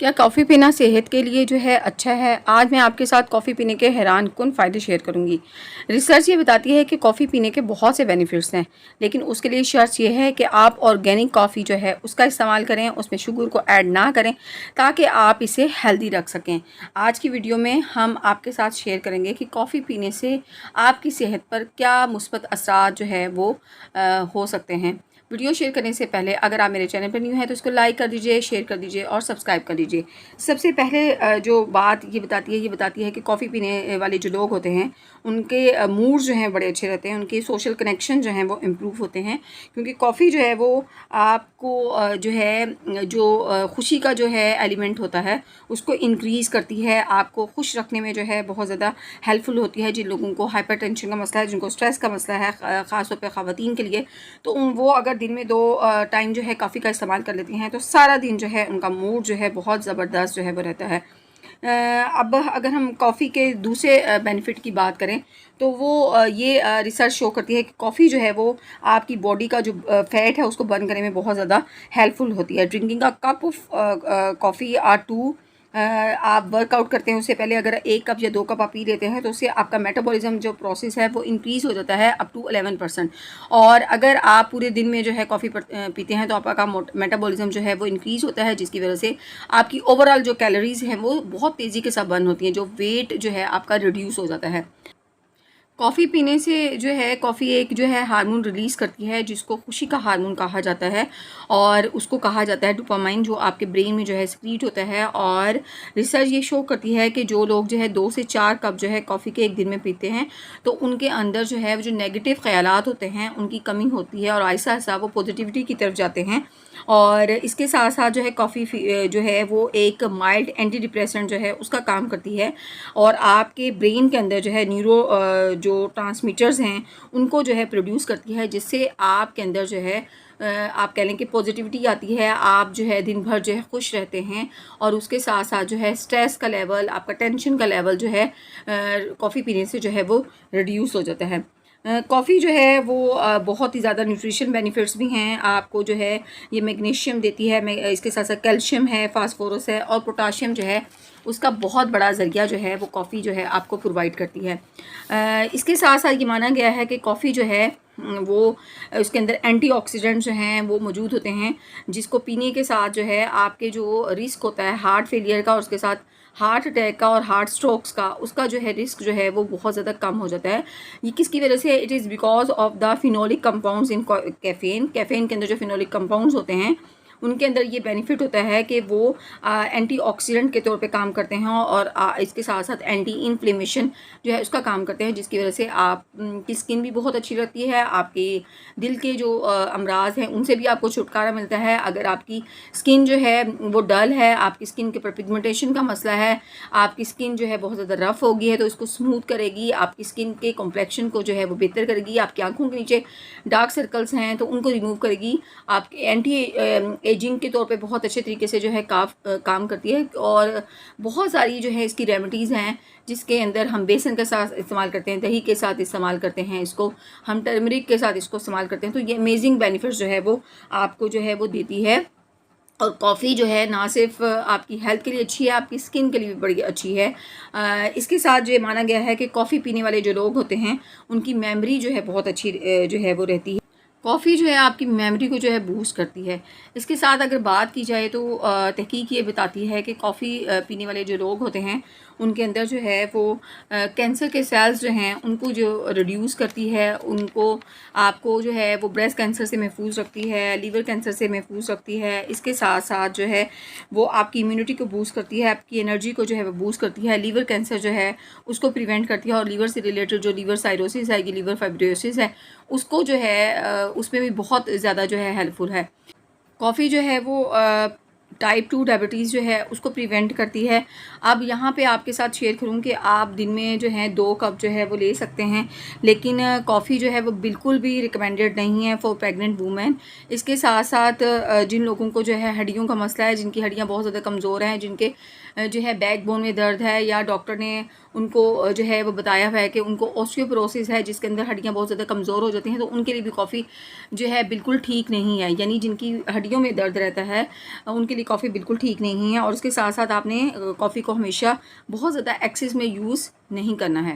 क्या कॉफ़ी पीना सेहत के लिए जो है अच्छा है? आज मैं आपके साथ कॉफ़ी पीने के हैरानकुन फ़ायदे शेयर करूँगी। रिसर्च ये बताती है कि कॉफ़ी पीने के बहुत से बेनिफिट्स हैं, लेकिन उसके लिए शर्त ये है कि आप ऑर्गेनिक कॉफ़ी जो है उसका इस्तेमाल करें, उसमें शुगर को ऐड ना करें ताकि आप इसे हेल्दी रख सकें। आज की वीडियो में हम आपके साथ शेयर करेंगे कि कॉफ़ी पीने से आपकी सेहत पर क्या मुस्बत असरात जो है वो हो सकते हैं। वीडियो शेयर करने से पहले अगर आप मेरे चैनल पर न्यू हैं तो इसको लाइक कर दीजिए, शेयर कर दीजिए और सब्सक्राइब कर दीजिए। सबसे पहले जो बात ये बताती है कि कॉफ़ी पीने वाले जो लोग होते हैं उनके मूड जो हैं बड़े अच्छे रहते हैं, उनके सोशल कनेक्शन जो हैं वो इम्प्रूव होते हैं, क्योंकि कॉफ़ी जो है वो आपको खुशी का जो है एलिमेंट होता है उसको इंक्रीज़ करती है, आपको खुश रखने में जो है बहुत ज़्यादा हेल्पफुल होती है। जिन लोगों को हाइपरटेंशन का मसला है, जिनको स्ट्रेस का मसला है, ख़ास तौर पे ख़वातीन के लिए, तो वो अगर दिन में 2 टाइम जो है कॉफ़ी का इस्तेमाल कर लेती हैं तो सारा दिन जो है उनका मूड जो है बहुत ज़बरदस्त जो है वो रहता है। अब अगर हम कॉफ़ी के दूसरे बेनिफिट की बात करें तो वो ये रिसर्च शो करती है कि कॉफ़ी जो है वो आपकी बॉडी का जो फैट है उसको बर्न करने में बहुत ज़्यादा हेल्पफुल होती है। Drinking a cup of coffee or two आप वर्कआउट करते हैं उससे पहले अगर 1 कप या 2 कप आप पी लेते हैं तो उससे आपका मेटाबॉलिज्म जो प्रोसेस है वो इंक्रीज़ हो जाता है अप टू 11%। और अगर आप पूरे दिन में जो है कॉफ़ी पीते हैं तो आपका मेटाबॉलिज्म जो है वो इंक्रीज़ होता है, जिसकी वजह से आपकी ओवरऑल जो कैलोरीज़ हैं वो बहुत तेज़ी के साथ बर्न होती हैं, जो वेट जो है आपका रिड्यूस हो जाता है। कॉफ़ी पीने से जो है कॉफ़ी एक जो है हार्मोन रिलीज़ करती है जिसको खुशी का हार्मोन कहा जाता है, और उसको कहा जाता है डोपामाइन, जो आपके ब्रेन में जो है सिक्रीट होता है। और रिसर्च ये शो करती है कि जो लोग जो है 2 से 4 कप जो है कॉफ़ी के एक दिन में पीते हैं तो उनके अंदर जो है वो जो नेगेटिव ख़यालात होते हैं उनकी कमी होती है और आहिस्ता आहिस्ता वो पॉजिटिविटी की तरफ जाते हैं। और इसके साथ साथ जो है कॉफ़ी जो है वो एक माइल्ड एंटी डिप्रेसेंट जो है उसका काम करती है, और आपके ब्रेन के अंदर जो है जो ट्रांसमीटर्स हैं उनको जो है प्रोड्यूस करती है, जिससे आपके अंदर जो है आप कह लें कि पॉजिटिविटी आती है। आप जो है दिन भर जो है खुश रहते हैं, और उसके साथ साथ जो है स्ट्रेस का लेवल, आपका टेंशन का लेवल जो है कॉफ़ी पीने से जो है वो रिड्यूस हो जाता है। कॉफ़ी जो है वो बहुत ही ज़्यादा न्यूट्रिशन बेनिफिट्स भी हैं। आपको जो है ये मैग्नीशियम देती है, इसके साथ साथ कैल्शियम है, फास्फोरस है, और पोटाशियम जो है उसका बहुत बड़ा ज़रिया जो है वो कॉफ़ी जो है आपको प्रोवाइड करती है। इसके साथ साथ ये माना गया है कि कॉफ़ी जो है वो उसके अंदर एंटीऑक्सीडेंट जो हैं वो मौजूद होते हैं, जिसको पीने के साथ जो है आपके जो रिस्क होता है हार्ट फेलियर का और उसके साथ हार्ट अटैक का और हार्ट स्ट्रोक्स का, उसका जो है रिस्क जो है वो बहुत ज़्यादा कम हो जाता है। ये किसकी वजह से? It is because of the phenolic compounds in caffeine. Caffeine के अंदर जो फिनोलिक कंपाउंड्स होते हैं उनके अंदर ये बेनिफिट होता है कि वो एंटीऑक्सीडेंट के तौर पे काम करते हैं, और इसके साथ साथ एंटी इन्फ्लेमेशन जो है उसका काम करते हैं, जिसकी वजह से आप की स्किन भी बहुत अच्छी रहती है। आपके दिल के जो अमराज हैं उनसे भी आपको छुटकारा मिलता है। अगर आपकी स्किन जो है वो डल है, आपकी स्किन के ऊपर पिगमेंटेशन का मसला है, आपकी स्किन जो है बहुत ज़्यादा रफ़ हो गई है, तो इसको स्मूथ करेगी, आपकी स्किन के कॉम्प्लेक्शन को जो है वो बेहतर करेगी। आपकी आँखों के नीचे डार्क सर्कल्स हैं तो उनको रिमूव करेगी। आपके एंटी एजिंग के तौर पे बहुत अच्छे तरीके से जो है काम करती है। और बहुत सारी जो है इसकी रेमेडीज़ हैं, जिसके अंदर हम बेसन के साथ इस्तेमाल करते हैं, दही के साथ इस्तेमाल करते हैं इसको, हम टर्मरिक के साथ इसको इस्तेमाल करते हैं। तो ये अमेजिंग बेनिफिट्स जो है वो आपको जो है वो देती है। और कॉफ़ी जो है ना सिर्फ आपकी हेल्थ के लिए अच्छी है, आपकी स्किन के लिए भी बड़ी अच्छी है। इसके साथ ये माना गया है कि कॉफ़ी पीने वाले जो लोग होते हैं उनकी मेमोरी जो है बहुत अच्छी जो है वो रहती है। कॉफ़ी जो है आपकी मेमोरी को जो है बूस्ट करती है। इसके साथ अगर बात की जाए तो तहकीक ये बताती है कि कॉफ़ी पीने वाले जो लोग होते हैं उनके अंदर जो है वो कैंसर के सेल्स जो हैं उनको जो रिड्यूस करती है, उनको आपको जो है वो ब्रेस्ट कैंसर से महफूज रखती है, लीवर कैंसर से महफूज रखती है। इसके साथ साथ जो है वो आपकी इम्यूनिटी को बूस्ट करती है, आपकी एनर्जी को जो है वो बूस्ट करती है। लीवर कैंसर जो है उसको प्रिवेंट करती है, और लीवर से रिलेटेड जो लीवर साइरोसिस है, ये लीवर फाइब्रोसिस है, उसको जो है उसमें भी बहुत ज़्यादा जो है हेल्पफुल है। कॉफ़ी जो है वो टाइप 2 डायबिटीज़ जो है उसको प्रिवेंट करती है। अब यहाँ पे आपके साथ शेयर करूँ कि आप दिन में जो है 2 कप जो है वो ले सकते हैं, लेकिन कॉफ़ी जो है वो बिल्कुल भी रिकमेंडेड नहीं है फॉर प्रेग्नेंट वूमेन। इसके साथ साथ जिन लोगों को जो है हड्डियों का मसला है, जिनकी हड्डियाँ बहुत ज़्यादा कमज़ोर हैं, जिनके जो है बैकबोन में दर्द है, या डॉक्टर ने उनको जो है वो बताया हुआ है कि उनको ऑस्टियोपोरोसिस है जिसके अंदर हड्डियाँ बहुत ज़्यादा कमज़ोर हो जाती हैं, तो उनके लिए भी कॉफ़ी जो है बिल्कुल ठीक नहीं है। यानी जिनकी हड्डियों में दर्द रहता है उनके लिए भी कॉफ़ी बिल्कुल ठीक नहीं है। और उसके साथ साथ आपने कॉफ़ी को हमेशा बहुत ज़्यादा एक्सेस में यूज़ नहीं करना है।